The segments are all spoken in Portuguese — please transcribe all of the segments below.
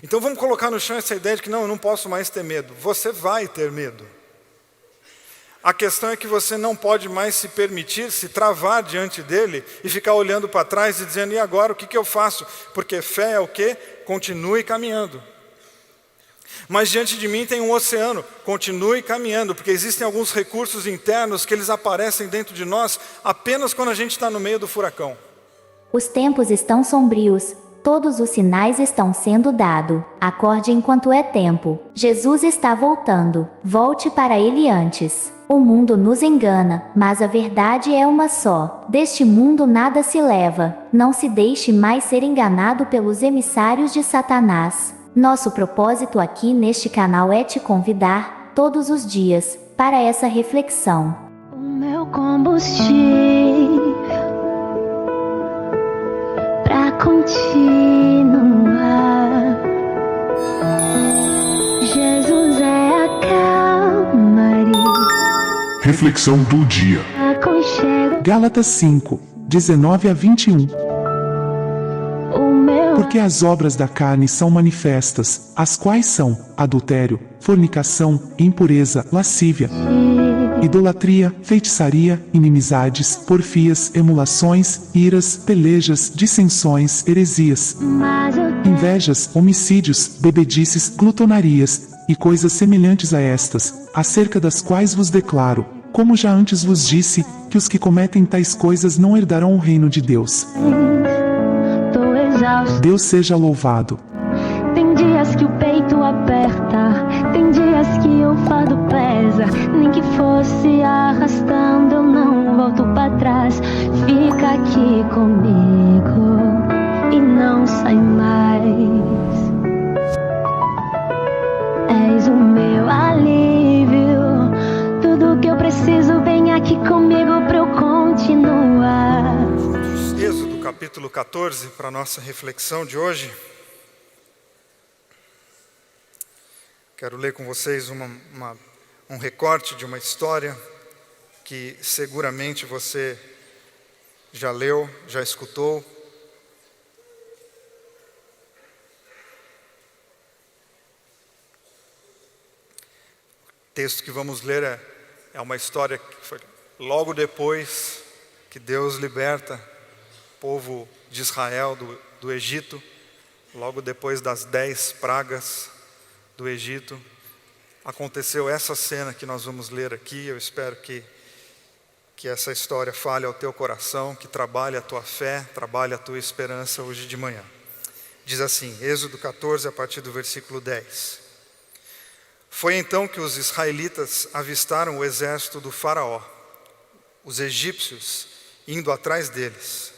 Então vamos colocar no chão essa ideia de que não, eu não posso mais ter medo. Você vai ter medo. A questão é que você não pode mais se permitir, se travar diante dele e ficar olhando para trás e dizendo, e agora o que eu faço? Porque fé é o quê? Continue caminhando. Mas diante de mim tem um oceano, continue caminhando, porque existem alguns recursos internos que eles aparecem dentro de nós apenas quando a gente está no meio do furacão. Os tempos estão sombrios, todos os sinais estão sendo dados. Acorde enquanto é tempo. Jesus está voltando. Volte para ele antes. O mundo nos engana, mas a verdade é uma só. Deste mundo nada se leva. Não se deixe mais ser enganado pelos emissários de Satanás. Nosso propósito aqui neste canal é te convidar, todos os dias, para essa reflexão. O meu combustível pra continuar. Jesus é a calmaria. Reflexão do dia. Aconchego. Gálatas 5, 19 a 21. Porque as obras da carne são manifestas, as quais são adultério, fornicação, impureza, lascívia, idolatria, feitiçaria, inimizades, porfias, emulações, iras, pelejas, dissensões, heresias, invejas, homicídios, bebedices, glutonarias, e coisas semelhantes a estas, acerca das quais vos declaro, como já antes vos disse, que os que cometem tais coisas não herdarão o reino de Deus. Deus seja louvado. Tem dias que o peito aperta, tem dias que o fardo pesa. Nem que fosse arrastando, eu não volto pra trás. Fica aqui comigo e não sai mais. És o meu alívio, tudo que eu preciso vem aqui comigo pra eu continuar. Êxodo capítulo 14, para a nossa reflexão de hoje. Quero ler com vocês um recorte de uma história que seguramente você já leu, já escutou. O texto que vamos ler é uma história que foi logo depois que Deus liberta o povo de Israel do Egito, logo depois das 10 pragas do Egito, aconteceu essa cena que nós vamos ler aqui. Eu espero que essa história fale ao teu coração, que trabalhe a tua fé, trabalhe a tua esperança hoje de manhã. Diz assim, Êxodo 14, a partir do versículo 10. Foi então que os israelitas avistaram o exército do faraó, os egípcios indo atrás deles.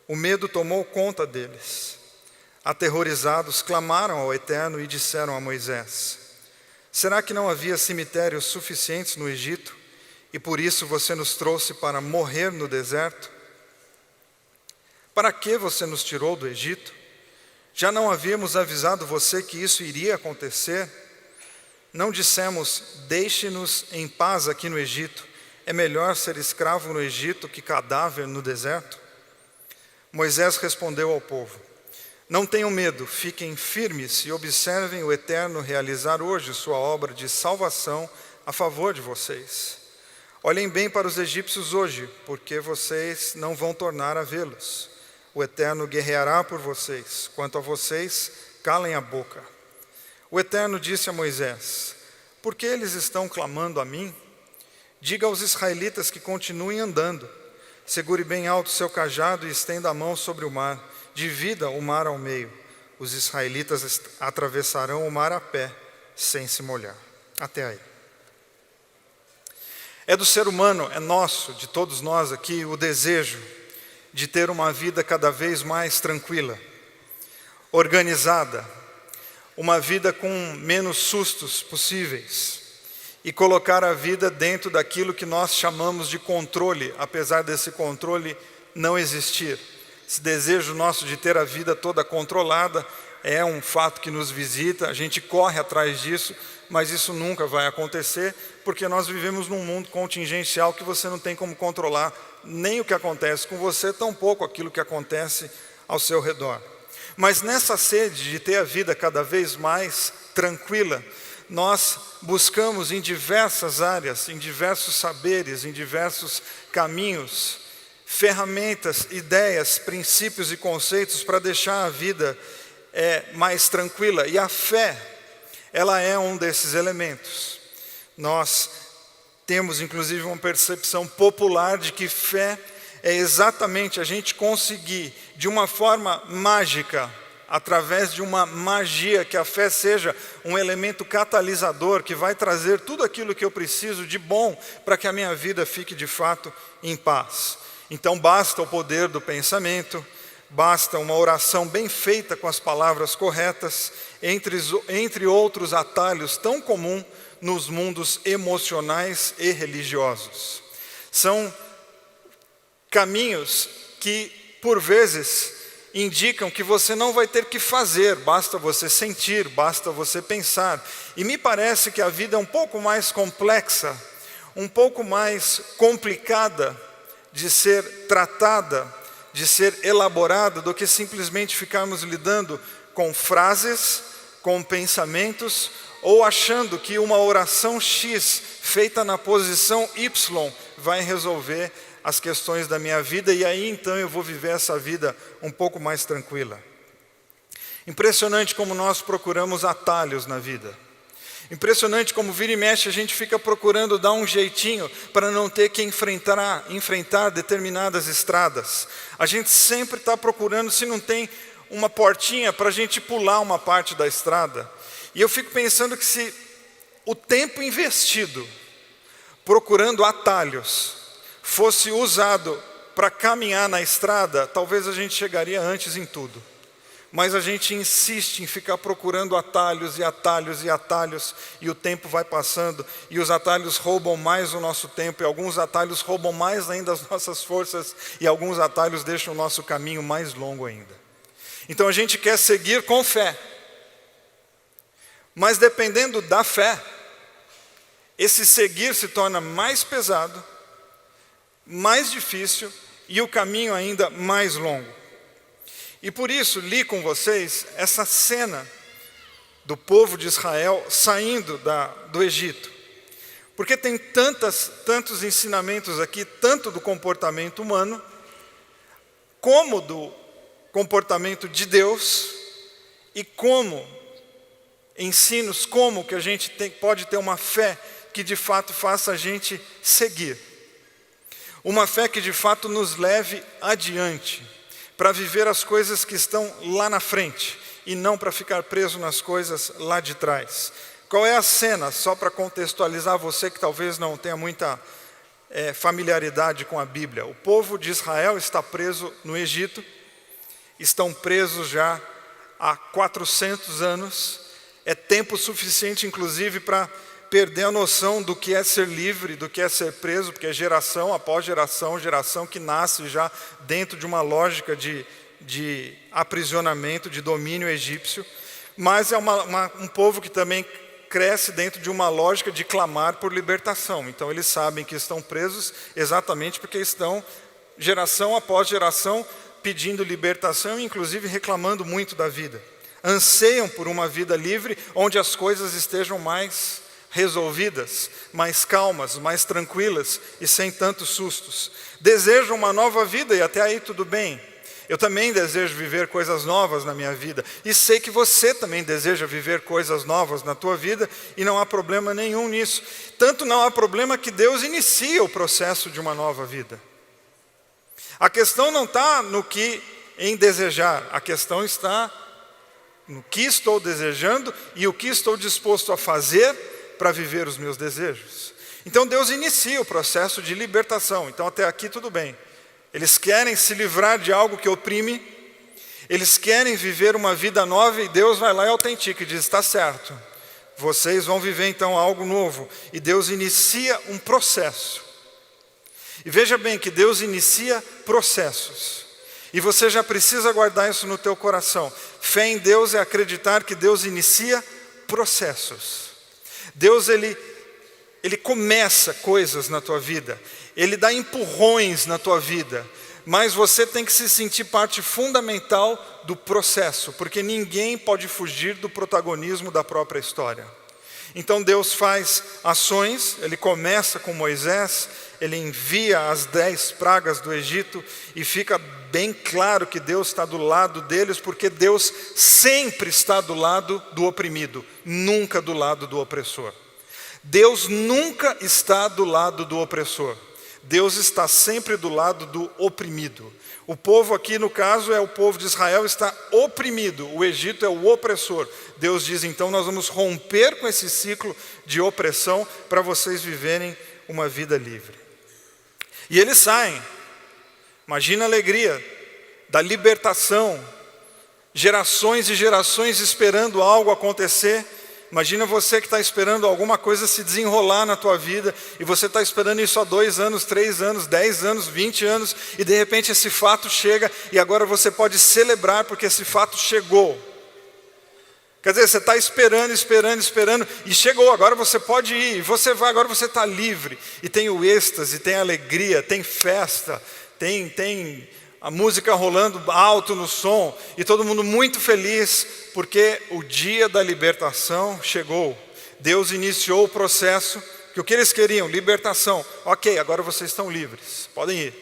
O medo tomou conta deles. Aterrorizados, clamaram ao Eterno e disseram a Moisés: será que não havia cemitérios suficientes no Egito, e por isso você nos trouxe para morrer no deserto? Para que você nos tirou do Egito? Já não havíamos avisado você que isso iria acontecer? Não dissemos, deixe-nos em paz aqui no Egito, é melhor ser escravo no Egito que cadáver no deserto? Moisés respondeu ao povo: não tenham medo, fiquem firmes e observem o Eterno realizar hoje sua obra de salvação a favor de vocês. Olhem bem para os egípcios hoje, porque vocês não vão tornar a vê-los. O Eterno guerreará por vocês. Quanto a vocês, calem a boca. O Eterno disse a Moisés: por que eles estão clamando a mim? Diga aos israelitas que continuem andando. Segure bem alto seu cajado e estenda a mão sobre o mar. Divida o mar ao meio. Os israelitas atravessarão o mar a pé, sem se molhar. Até aí. É do ser humano, é nosso, de todos nós aqui, o desejo de ter uma vida cada vez mais tranquila, organizada, uma vida com menos sustos possíveis e colocar a vida dentro daquilo que nós chamamos de controle, apesar desse controle não existir. Esse desejo nosso de ter a vida toda controlada é um fato que nos visita, a gente corre atrás disso, mas isso nunca vai acontecer, porque nós vivemos num mundo contingencial que você não tem como controlar nem o que acontece com você, tampouco aquilo que acontece ao seu redor. Mas nessa sede de ter a vida cada vez mais tranquila, nós buscamos em diversas áreas, em diversos saberes, em diversos caminhos, ferramentas, ideias, princípios e conceitos para deixar a vida mais tranquila. E a fé, ela é um desses elementos. Nós temos inclusive uma percepção popular de que fé é exatamente a gente conseguir, de uma forma mágica, através de uma magia, que a fé seja um elemento catalisador que vai trazer tudo aquilo que eu preciso de bom para que a minha vida fique de fato em paz. Então basta o poder do pensamento, basta uma oração bem feita com as palavras corretas, entre outros atalhos tão comuns nos mundos emocionais e religiosos. São caminhos que, por vezes, indicam que você não vai ter que fazer, basta você sentir, basta você pensar. E me parece que a vida é um pouco mais complexa, um pouco mais complicada de ser tratada, de ser elaborada, do que simplesmente ficarmos lidando com frases, com pensamentos, ou achando que uma oração X feita na posição Y vai resolver as questões da minha vida, e aí então eu vou viver essa vida um pouco mais tranquila. Impressionante como nós procuramos atalhos na vida. Impressionante como vira e mexe a gente fica procurando dar um jeitinho para não ter que enfrentar determinadas estradas. A gente sempre está procurando se não tem uma portinha para a gente pular uma parte da estrada. E eu fico pensando que se o tempo investido procurando atalhos fosse usado para caminhar na estrada, talvez a gente chegaria antes em tudo. Mas a gente insiste em ficar procurando atalhos e atalhos e atalhos, e o tempo vai passando, e os atalhos roubam mais o nosso tempo, e alguns atalhos roubam mais ainda as nossas forças, e alguns atalhos deixam o nosso caminho mais longo ainda. Então a gente quer seguir com fé. Mas dependendo da fé, esse seguir se torna mais pesado, mais difícil e o caminho ainda mais longo. E por isso li com vocês essa cena do povo de Israel saindo do Egito. Porque tem tantos ensinamentos aqui, tanto do comportamento humano, como do comportamento de Deus, e como ensinos, como que a gente pode ter uma fé que de fato faça a gente seguir. Uma fé que de fato nos leve adiante, para viver as coisas que estão lá na frente, e não para ficar preso nas coisas lá de trás. Qual é a cena? Só para contextualizar você que talvez não tenha muita familiaridade com a Bíblia. O povo de Israel está preso no Egito, estão presos já há 400 anos, é tempo suficiente inclusive para perder a noção do que é ser livre, do que é ser preso, porque é geração após geração, geração que nasce já dentro de uma lógica de aprisionamento, de domínio egípcio, mas é um povo que também cresce dentro de uma lógica de clamar por libertação. Então eles sabem que estão presos exatamente porque estão geração após geração pedindo libertação e inclusive reclamando muito da vida. Anseiam por uma vida livre, onde as coisas estejam mais resolvidas, mais calmas, mais tranquilas e sem tantos sustos. Desejam uma nova vida e até aí tudo bem. Eu também desejo viver coisas novas na minha vida e sei que você também deseja viver coisas novas na tua vida e não há problema nenhum nisso. Tanto não há problema que Deus inicia o processo de uma nova vida. A questão não está em desejar, a questão está no que estou desejando e o que estou disposto a fazer para viver os meus desejos. Então Deus inicia o processo de libertação. Então até aqui tudo bem. Eles querem se livrar de algo que oprime, eles querem viver uma vida nova e Deus vai lá e autentica e diz, está certo, vocês vão viver então algo novo. E Deus inicia um processo. E veja bem que Deus inicia processos. E você já precisa guardar isso no teu coração. Fé em Deus é acreditar que Deus inicia processos. Deus, ele começa coisas na tua vida. Ele dá empurrões na tua vida. mas você tem que se sentir parte fundamental do processo, porque ninguém pode fugir do protagonismo da própria história. Então Deus faz ações, Ele começa com Moisés, Ele envia as 10 pragas do Egito, e fica bem claro que Deus está do lado deles, porque Deus sempre está do lado do oprimido, nunca do lado do opressor. Deus nunca está do lado do opressor. Deus está sempre do lado do oprimido. O povo aqui, no caso, é o povo de Israel, está oprimido. O Egito é o opressor. Deus diz, então, nós vamos romper com esse ciclo de opressão para vocês viverem uma vida livre. E eles saem. Imagina a alegria da libertação. Gerações e gerações esperando algo acontecer. Imagina você que está esperando alguma coisa se desenrolar na tua vida, e você está esperando isso há 2 anos, 3 anos, 10 anos, 20 anos, e de repente esse fato chega, e agora você pode celebrar porque esse fato chegou. Quer dizer, você está esperando, e chegou, agora você pode ir, e você vai, agora você está livre, e tem o êxtase, tem a alegria, tem festa, tem a música rolando alto no som, e todo mundo muito feliz, porque o dia da libertação chegou. Deus iniciou o processo, que o que eles queriam? Libertação. Ok, agora vocês estão livres, podem ir.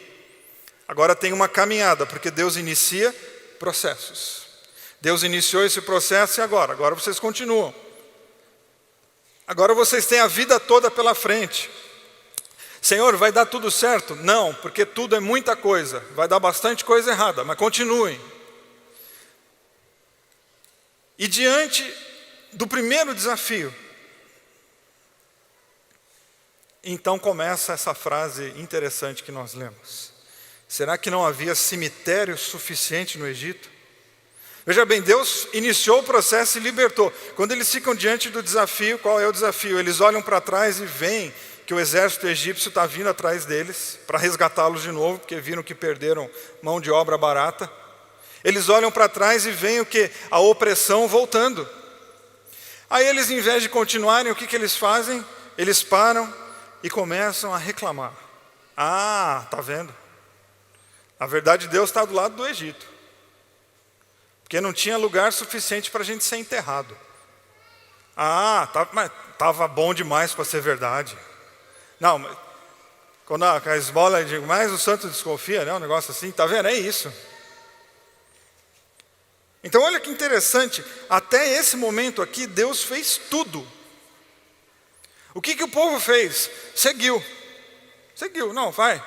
Agora tem uma caminhada, porque Deus inicia processos. Deus iniciou esse processo, e agora vocês continuam. Agora vocês têm a vida toda pela frente. Senhor, vai dar tudo certo? Não, porque tudo é muita coisa. Vai dar bastante coisa errada, mas continuem. E diante do primeiro desafio, então começa essa frase interessante que nós lemos. Será que não havia cemitério suficiente no Egito? Veja bem, Deus iniciou o processo e libertou. Quando eles ficam diante do desafio, qual é o desafio? Eles olham para trás e veem que o exército egípcio está vindo atrás deles para resgatá-los de novo, porque viram que perderam mão de obra barata. Eles olham para trás e veem o que? A opressão voltando. Aí eles, em vez de continuarem, o que eles fazem? Eles param e começam a reclamar. Ah, está vendo? Na verdade, Deus está do lado do Egito, porque não tinha lugar suficiente para a gente ser enterrado. Ah, mas estava bom demais para ser verdade. Não, quando a esmola diz, mas o santo desconfia, né? Um negócio assim, está vendo? É isso. Então olha que interessante, até esse momento aqui, Deus fez tudo. O que o povo fez? Seguiu, não, vai,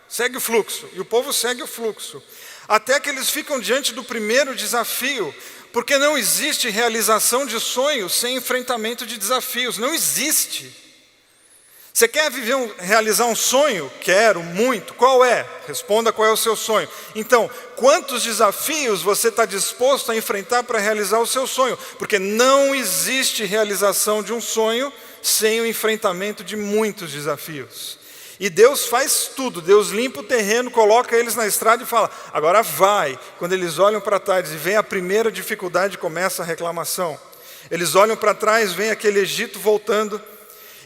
segue o fluxo, e o povo segue o fluxo. Até que eles ficam diante do primeiro desafio, porque não existe realização de sonhos sem enfrentamento de desafios, não existe. Você quer realizar um sonho? Quero, muito. Qual é? Responda qual é o seu sonho. Então, quantos desafios você está disposto a enfrentar para realizar o seu sonho? Porque não existe realização de um sonho sem o enfrentamento de muitos desafios. E Deus faz tudo. Deus limpa o terreno, coloca eles na estrada e fala, agora vai. Quando eles olham para trás e vem a primeira dificuldade, começa a reclamação. Eles olham para trás, vem aquele Egito voltando.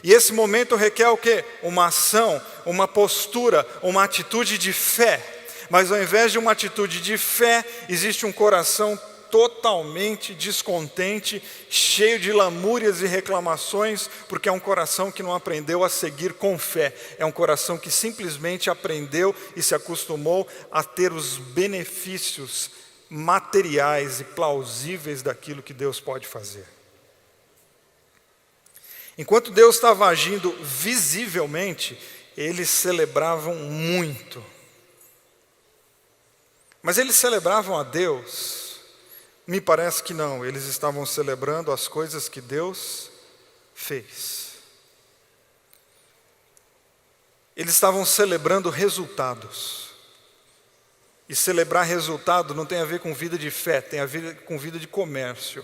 E esse momento requer o quê? Uma ação, uma postura, uma atitude de fé. Mas ao invés de uma atitude de fé, existe um coração totalmente descontente, cheio de lamúrias e reclamações, porque é um coração que não aprendeu a seguir com fé. É um coração que simplesmente aprendeu e se acostumou a ter os benefícios materiais e plausíveis daquilo que Deus pode fazer. Enquanto Deus estava agindo visivelmente, eles celebravam muito. Mas eles celebravam a Deus? Me parece que não, eles estavam celebrando as coisas que Deus fez. Eles estavam celebrando resultados. E celebrar resultado não tem a ver com vida de fé, tem a ver com vida de comércio.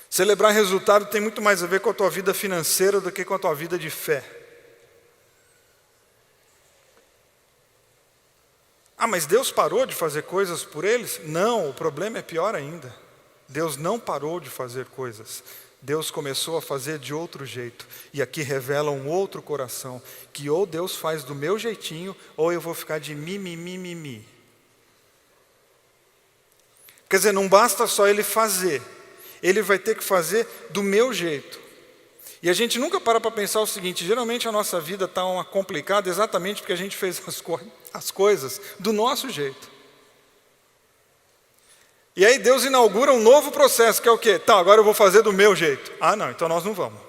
Celebrar resultado tem muito mais a ver com a tua vida financeira do que com a tua vida de fé. Ah, mas Deus parou de fazer coisas por eles? Não, o problema é pior ainda. Deus não parou de fazer coisas. Deus começou a fazer de outro jeito. E aqui revela um outro coração, que ou Deus faz do meu jeitinho, ou eu vou ficar de mimimi. Quer dizer, não basta só Ele fazer, Ele vai ter que fazer do meu jeito. E a gente nunca para pensar o seguinte: geralmente a nossa vida está complicada exatamente porque a gente fez as coisas do nosso jeito. E aí Deus inaugura um novo processo, que é o quê? Tá, agora eu vou fazer do meu jeito. Ah, não, então nós não vamos.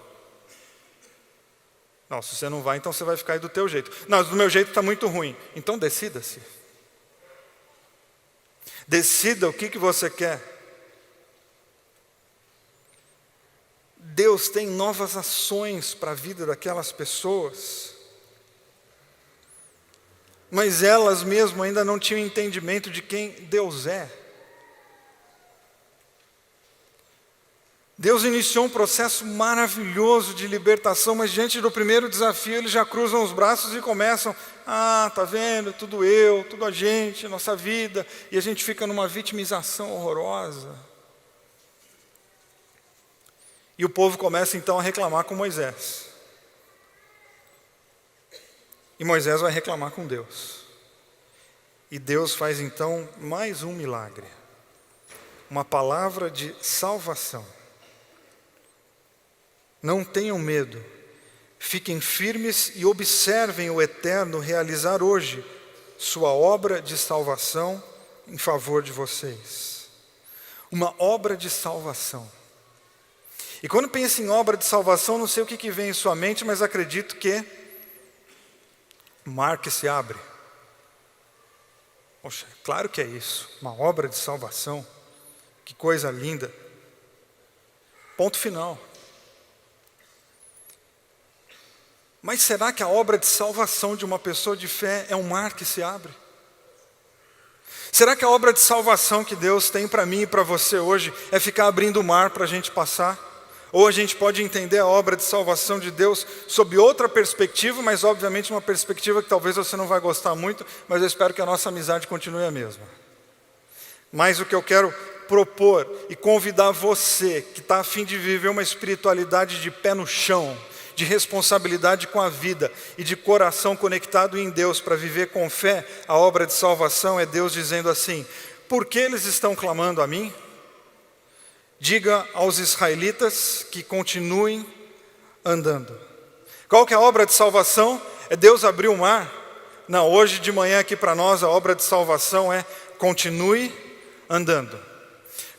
Não, se você não vai, então você vai ficar aí do teu jeito. Não, do meu jeito está muito ruim. Então decida-se. Decida o que você quer. Deus tem novas ações para a vida daquelas pessoas. Mas elas mesmo ainda não tinham entendimento de quem Deus é. Deus iniciou um processo maravilhoso de libertação, mas diante do primeiro desafio eles já cruzam os braços e começam: ah, tá vendo, tudo eu, tudo a gente, nossa vida, e a gente fica numa vitimização horrorosa. E o povo começa então a reclamar com Moisés. E Moisés vai reclamar com Deus. E Deus faz então mais um milagre. Uma palavra de salvação. Não tenham medo, fiquem firmes e observem o Eterno realizar hoje sua obra de salvação em favor de vocês. Uma obra de salvação. E quando pensa em obra de salvação, não sei o que vem em sua mente, mas acredito que o mar que se abre. Poxa, claro que é isso, uma obra de salvação. Que coisa linda. Ponto final. Mas será que a obra de salvação de uma pessoa de fé é um mar que se abre? Será que a obra de salvação que Deus tem para mim e para você hoje é ficar abrindo o mar para a gente passar? Ou a gente pode entender a obra de salvação de Deus sob outra perspectiva, mas obviamente uma perspectiva que talvez você não vai gostar muito, mas eu espero que a nossa amizade continue a mesma. Mas o que eu quero propor e convidar você que está a fim de viver uma espiritualidade de pé no chão, de responsabilidade com a vida e de coração conectado em Deus para viver com fé, a obra de salvação é Deus dizendo assim: por que eles estão clamando a mim? Diga aos israelitas que continuem andando. Qual que é a obra de salvação? É Deus abrir o mar? Não, hoje de manhã aqui para nós a obra de salvação é: continue andando,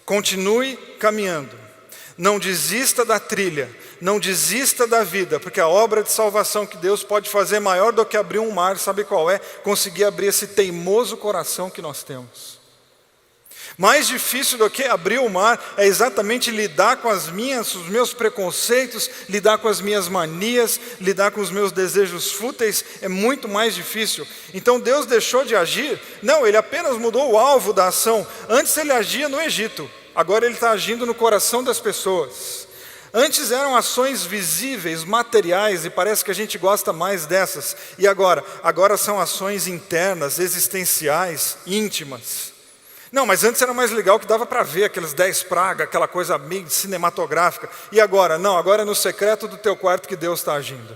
continue caminhando, não desista da trilha, não desista da vida, porque a obra de salvação que Deus pode fazer maior do que abrir um mar, sabe qual é? Conseguir abrir esse teimoso coração que nós temos. Mais difícil do que abrir o mar é exatamente lidar com os meus preconceitos, lidar com as minhas manias, lidar com os meus desejos fúteis, é muito mais difícil. Então Deus deixou de agir? Não, Ele apenas mudou o alvo da ação. Antes Ele agia no Egito, agora Ele está agindo no coração das pessoas. Antes eram ações visíveis, materiais, e parece que a gente gosta mais dessas. E agora? Agora são ações internas, existenciais, íntimas. Não, mas antes era mais legal que dava para ver aquelas 10 pragas, aquela coisa meio cinematográfica. E agora? Não, agora é no secreto do teu quarto que Deus está agindo.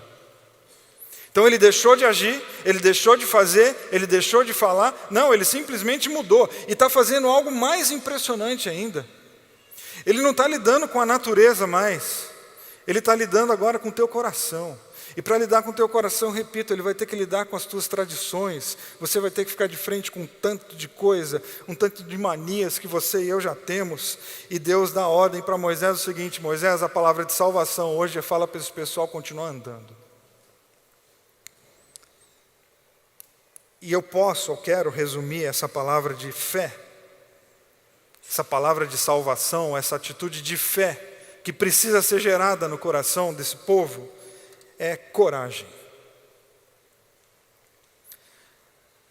Então Ele deixou de agir, Ele deixou de fazer, Ele deixou de falar. Não, Ele simplesmente mudou. E está fazendo algo mais impressionante ainda. Ele não está lidando com a natureza mais. Ele está lidando agora com o teu coração. E para lidar com o teu coração, repito, Ele vai ter que lidar com as tuas tradições. Você vai ter que ficar de frente com um tanto de coisa, um tanto de manias que você e eu já temos. E Deus dá ordem para Moisés o seguinte: Moisés, a palavra de salvação hoje fala para esse pessoal continuar andando. E eu quero resumir essa palavra de fé, essa palavra de salvação, essa atitude de fé que precisa ser gerada no coração desse povo, é coragem.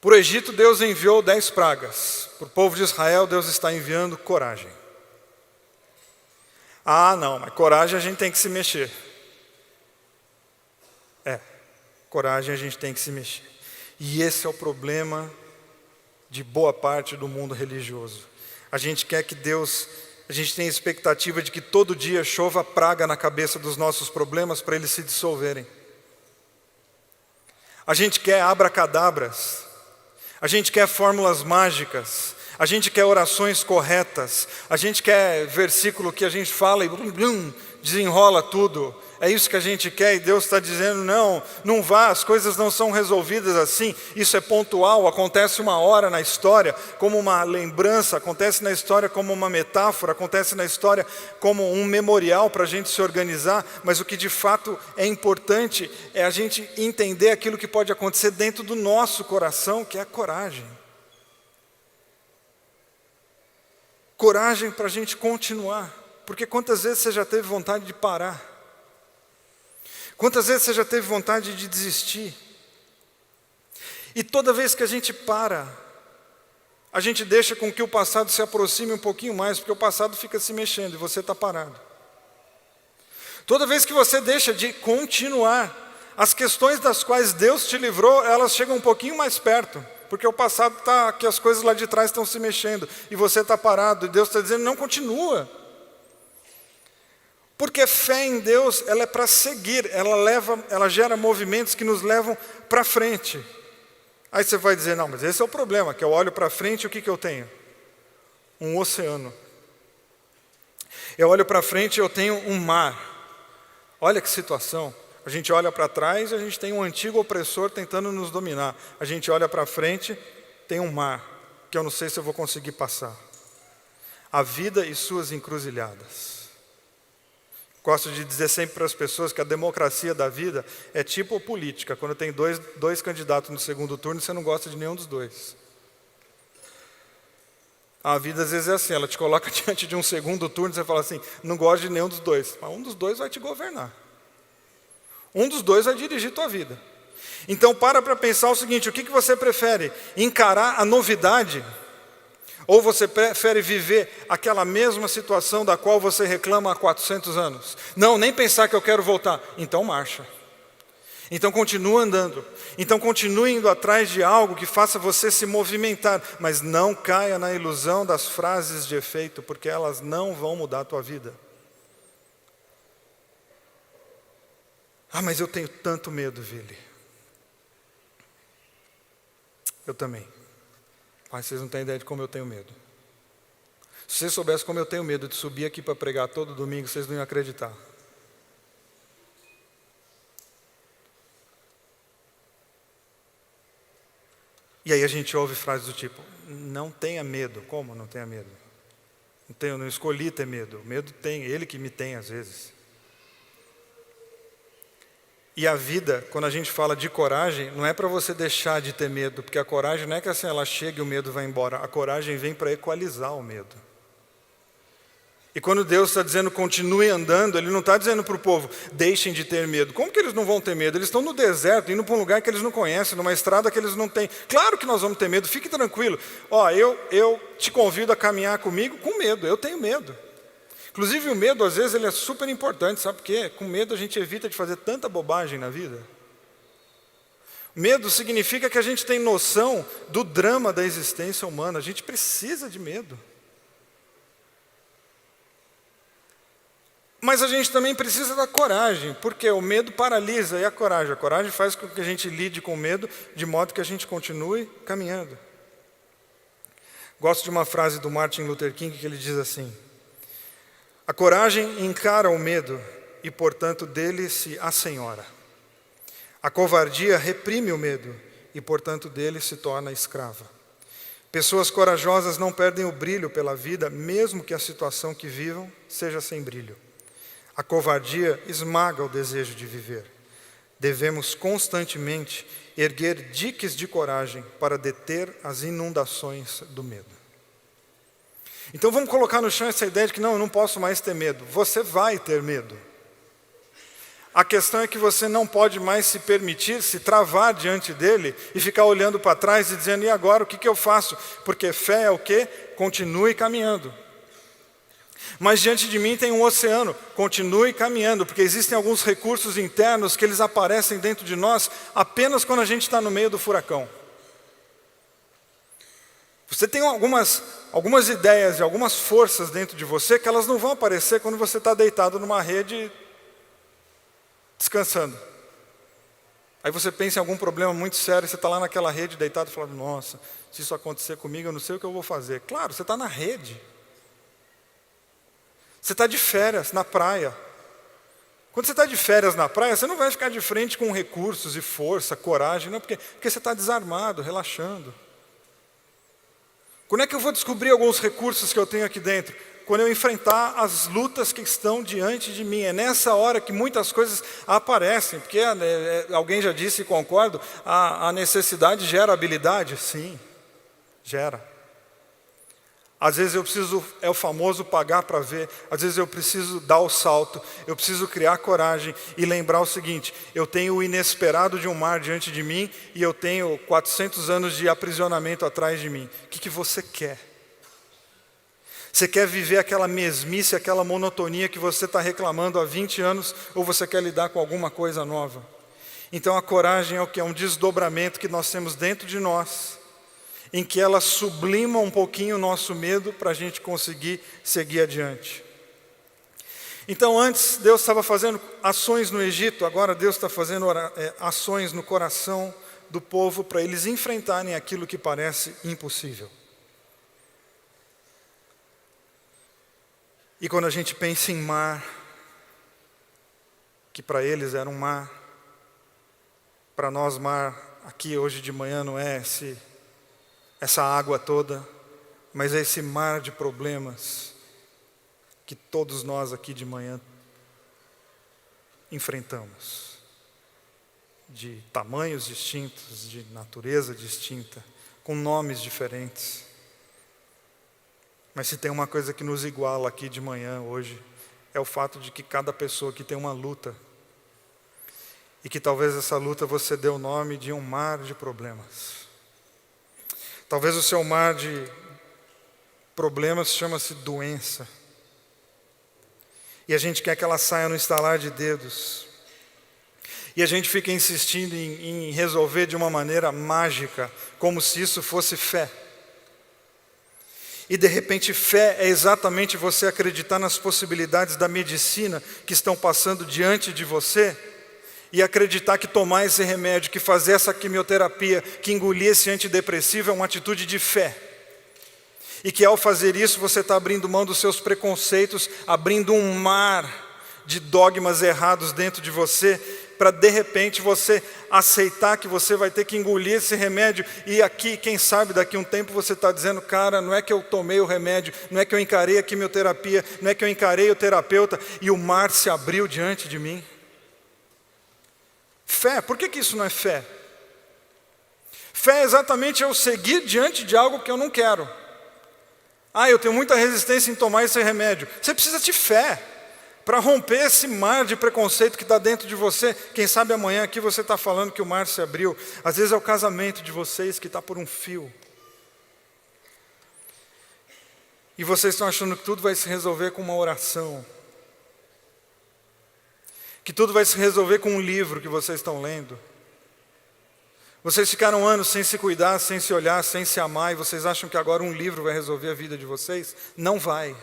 Para o Egito, Deus enviou 10 pragas. Para o povo de Israel, Deus está enviando coragem. Ah, não, mas coragem a gente tem que se mexer. Coragem a gente tem que se mexer. E esse é o problema de boa parte do mundo religioso. A gente quer que Deus A gente tem a expectativa de que todo dia chova praga na cabeça dos nossos problemas para eles se dissolverem. A gente quer abracadabras, a gente quer fórmulas mágicas, a gente quer orações corretas, a gente quer versículo que a gente fala e desenrola tudo. É isso que a gente quer e Deus está dizendo, não vá, as coisas não são resolvidas assim. Isso é pontual, acontece uma hora na história como uma lembrança, acontece na história como uma metáfora, acontece na história como um memorial para a gente se organizar, mas o que de fato é importante é a gente entender aquilo que pode acontecer dentro do nosso coração, que é a coragem. Coragem para a gente continuar, porque quantas vezes você já teve vontade de parar? Quantas vezes você já teve vontade de desistir? E toda vez que a gente para, a gente deixa com que o passado se aproxime um pouquinho mais, porque o passado fica se mexendo e você está parado. Toda vez que você deixa de continuar, as questões das quais Deus te livrou, elas chegam um pouquinho mais perto, porque o passado está, que as coisas lá de trás estão se mexendo, e você está parado, e Deus está dizendo, não, continua. Porque fé em Deus, ela é para seguir, ela gera movimentos que nos levam para frente. Aí você vai dizer, não, mas esse é o problema, que eu olho para frente e o que eu tenho? Um oceano. Eu olho para frente e eu tenho um mar. Olha que situação. A gente olha para trás e a gente tem um antigo opressor tentando nos dominar. A gente olha para frente, tem um mar, que eu não sei se eu vou conseguir passar. A vida e suas encruzilhadas. Gosto de dizer sempre para as pessoas que a democracia da vida é tipo política. Quando tem dois candidatos no segundo turno, você não gosta de nenhum dos dois. A vida às vezes é assim, ela te coloca diante de um segundo turno e você fala assim, não gosto de nenhum dos dois. Mas um dos dois vai te governar. Um dos dois vai dirigir tua vida. Então para pensar o seguinte, o que você prefere? Encarar a novidade? Ou você prefere viver aquela mesma situação da qual você reclama há 400 anos? Não, nem pensar que eu quero voltar. Então marcha. Então continua andando. Então continue indo atrás de algo que faça você se movimentar. Mas não caia na ilusão das frases de efeito, porque elas não vão mudar a tua vida. Ah, mas eu tenho tanto medo, Vili. Eu também. Mas vocês não têm ideia de como eu tenho medo. Se vocês soubessem como eu tenho medo de subir aqui para pregar todo domingo, vocês não iam acreditar. E aí a gente ouve frases do tipo, não tenha medo. Como não tenha medo? Não escolhi ter medo. O medo tem, ele que me tem às vezes. E a vida, quando a gente fala de coragem, não é para você deixar de ter medo, porque a coragem não é que assim ela chega e o medo vai embora. A coragem vem para equalizar o medo. E quando Deus está dizendo continue andando, Ele não está dizendo para o povo, deixem de ter medo. Como que eles não vão ter medo? Eles estão no deserto, indo para um lugar que eles não conhecem, numa estrada que eles não têm. Claro que nós vamos ter medo, fique tranquilo. Eu te convido a caminhar comigo com medo, eu tenho medo. Inclusive o medo, às vezes, ele é super importante, sabe por quê? Com medo a gente evita de fazer tanta bobagem na vida. Medo significa que a gente tem noção do drama da existência humana, a gente precisa de medo. Mas a gente também precisa da coragem, porque o medo paralisa e a coragem faz com que a gente lide com o medo, de modo que a gente continue caminhando. Gosto de uma frase do Martin Luther King que ele diz assim, a coragem encara o medo e, portanto, dele se assenhora. A covardia reprime o medo e, portanto, dele se torna escrava. Pessoas corajosas não perdem o brilho pela vida, mesmo que a situação que vivam seja sem brilho. A covardia esmaga o desejo de viver. Devemos constantemente erguer diques de coragem para deter as inundações do medo. Então vamos colocar no chão essa ideia de que não, eu não posso mais ter medo. Você vai ter medo. A questão é que você não pode mais se permitir, se travar diante dele e ficar olhando para trás e dizendo, e agora o que eu faço? Porque fé é o quê? Continue caminhando. Mas diante de mim tem um oceano, continue caminhando, porque existem alguns recursos internos que eles aparecem dentro de nós apenas quando a gente está no meio do furacão. Você tem algumas ideias e algumas forças dentro de você que elas não vão aparecer quando você está deitado numa rede descansando. Aí você pensa em algum problema muito sério, você está lá naquela rede deitado e fala, nossa, se isso acontecer comigo, eu não sei o que eu vou fazer. Claro, você está na rede. Você está de férias na praia. Quando você está de férias na praia, você não vai ficar de frente com recursos e força, coragem, não, porque você está desarmado, relaxando. Quando é que eu vou descobrir alguns recursos que eu tenho aqui dentro? Quando eu enfrentar as lutas que estão diante de mim. É nessa hora que muitas coisas aparecem, porque alguém já disse e concordo, a necessidade gera habilidade? Sim, gera. Às vezes eu preciso, é o famoso pagar para ver, às vezes eu preciso dar o salto, eu preciso criar coragem e lembrar o seguinte, eu tenho o inesperado de um mar diante de mim e eu tenho 400 anos de aprisionamento atrás de mim. O que você quer? Você quer viver aquela mesmice, aquela monotonia que você está reclamando há 20 anos ou você quer lidar com alguma coisa nova? Então a coragem é o que? É um desdobramento que nós temos dentro de nós, em que ela sublima um pouquinho o nosso medo para a gente conseguir seguir adiante. Então antes Deus estava fazendo ações no Egito, agora Deus está fazendo ações no coração do povo para eles enfrentarem aquilo que parece impossível. E quando a gente pensa em mar, que para eles era um mar, para nós mar aqui hoje de manhã não é essa água toda, mas é esse mar de problemas que todos nós aqui de manhã enfrentamos. De tamanhos distintos, de natureza distinta, com nomes diferentes. Mas se tem uma coisa que nos iguala aqui de manhã, hoje, é o fato de que cada pessoa aqui tem uma luta. E que talvez essa luta você dê o nome de um mar de problemas. Talvez o seu mar de problemas chama-se doença. E a gente quer que ela saia no estalar de dedos. E a gente fica insistindo em resolver de uma maneira mágica, como se isso fosse fé. E de repente fé é exatamente você acreditar nas possibilidades da medicina que estão passando diante de você, e acreditar que tomar esse remédio, que fazer essa quimioterapia, que engolir esse antidepressivo é uma atitude de fé. E que ao fazer isso você está abrindo mão dos seus preconceitos, abrindo um mar de dogmas errados dentro de você, para de repente você aceitar que você vai ter que engolir esse remédio. E aqui, quem sabe daqui a um tempo você está dizendo, cara, não é que eu tomei o remédio, não é que eu encarei a quimioterapia, não é que eu encarei o terapeuta e o mar se abriu diante de mim. Fé, por que isso não é fé? Fé é exatamente eu seguir diante de algo que eu não quero. Eu tenho muita resistência em tomar esse remédio. Você precisa de fé para romper esse mar de preconceito que está dentro de você. Quem sabe amanhã aqui você está falando que o mar se abriu. Às vezes é o casamento de vocês que está por um fio. E vocês estão achando que tudo vai se resolver com uma oração. Que tudo vai se resolver com um livro que vocês estão lendo. Vocês ficaram anos sem se cuidar, sem se olhar, sem se amar, e vocês acham que agora um livro vai resolver a vida de vocês? Não vai.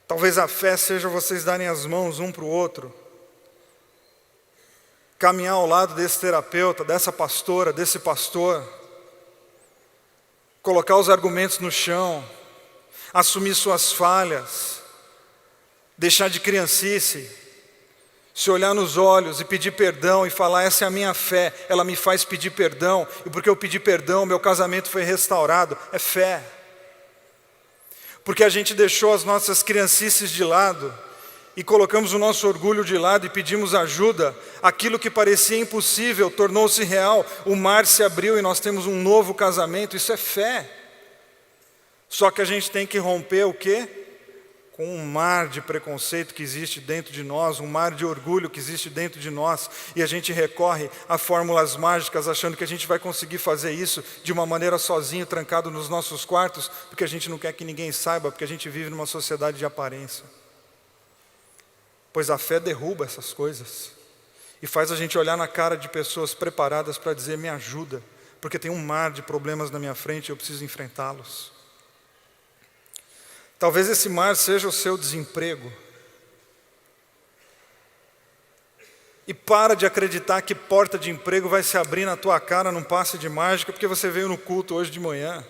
Talvez a fé seja vocês darem as mãos um para o outro, caminhar ao lado desse terapeuta, dessa pastora, desse pastor, colocar os argumentos no chão, assumir suas falhas, deixar de criancice, se olhar nos olhos e pedir perdão e falar, essa é a minha fé, ela me faz pedir perdão, e porque eu pedi perdão, meu casamento foi restaurado. É fé. Porque a gente deixou as nossas criancices de lado e colocamos o nosso orgulho de lado e pedimos ajuda, aquilo que parecia impossível tornou-se real, o mar se abriu e nós temos um novo casamento. Isso é fé. Só que a gente tem que romper o quê? Com um mar de preconceito que existe dentro de nós, um mar de orgulho que existe dentro de nós, e a gente recorre a fórmulas mágicas, achando que a gente vai conseguir fazer isso de uma maneira sozinho, trancado nos nossos quartos, porque a gente não quer que ninguém saiba, porque a gente vive numa sociedade de aparência. Pois a fé derruba essas coisas, e e faz a gente olhar na cara de pessoas preparadas para dizer: me ajuda, porque tem um mar de problemas na minha frente e eu preciso enfrentá-los. Talvez esse mar seja o seu desemprego. E para de acreditar que porta de emprego vai se abrir na tua cara num passe de mágica porque você veio no culto hoje de manhã.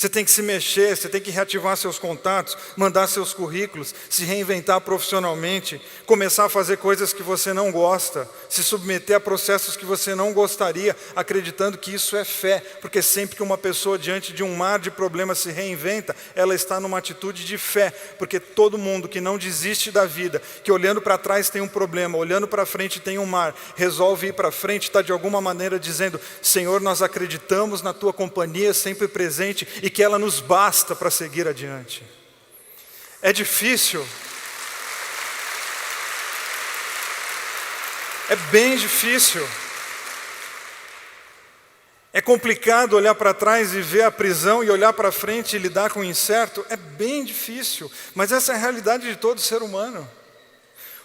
Você tem que se mexer, você tem que reativar seus contatos, mandar seus currículos, se reinventar profissionalmente, começar a fazer coisas que você não gosta, se submeter a processos que você não gostaria, acreditando que isso é fé, porque sempre que uma pessoa diante de um mar de problemas se reinventa, ela está numa atitude de fé, porque todo mundo que não desiste da vida, que olhando para trás tem um problema, olhando para frente tem um mar, resolve ir para frente, está de alguma maneira dizendo: Senhor, nós acreditamos na tua companhia sempre presente e que ela nos basta para seguir adiante. É difícil. É bem difícil. É complicado olhar para trás e ver a prisão e olhar para frente e lidar com o incerto. É bem difícil, mas essa é a realidade de todo ser humano.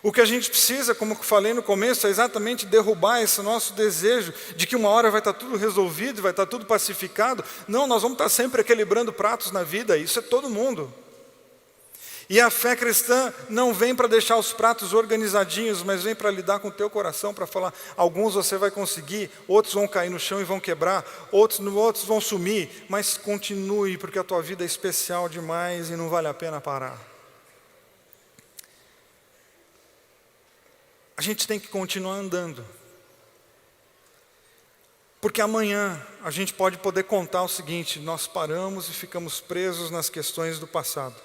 O que a gente precisa, como eu falei no começo, é exatamente derrubar esse nosso desejo de que uma hora vai estar tudo resolvido, vai estar tudo pacificado. Não, nós vamos estar sempre equilibrando pratos na vida, isso é todo mundo. E a fé cristã não vem para deixar os pratos organizadinhos, mas vem para lidar com o teu coração, para falar: alguns você vai conseguir, outros vão cair no chão e vão quebrar, outros vão sumir, mas continue, porque a tua vida é especial demais e não vale a pena parar. A gente tem que continuar andando. Porque amanhã a gente pode poder contar o seguinte: nós paramos e ficamos presos nas questões do passado.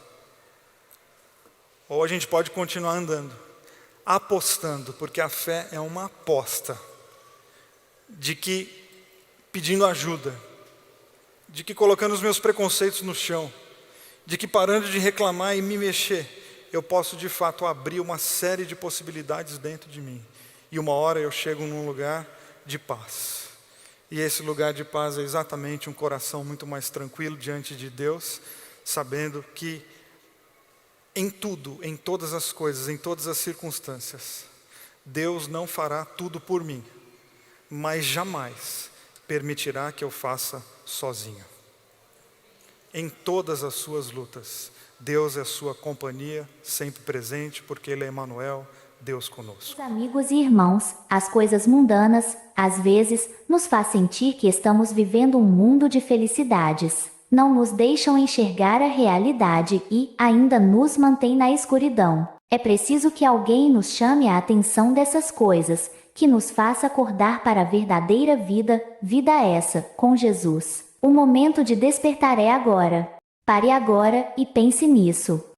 Ou a gente pode continuar andando, apostando, porque a fé é uma aposta, de que pedindo ajuda, de que colocando os meus preconceitos no chão, de que parando de reclamar e me mexer, eu posso de fato abrir uma série de possibilidades dentro de mim. E uma hora eu chego num lugar de paz. E esse lugar de paz é exatamente um coração muito mais tranquilo diante de Deus, sabendo que em tudo, em todas as coisas, em todas as circunstâncias, Deus não fará tudo por mim, mas jamais permitirá que eu faça sozinho. Em todas as suas lutas, Deus é a sua companhia, sempre presente, porque Ele é Emmanuel, Deus conosco. Amigos e irmãos, as coisas mundanas, às vezes, nos faz sentir que estamos vivendo um mundo de felicidades. Não nos deixam enxergar a realidade e ainda nos mantém na escuridão. É preciso que alguém nos chame a atenção dessas coisas, que nos faça acordar para a verdadeira vida, vida essa, com Jesus. O momento de despertar é agora. Pare agora e pense nisso.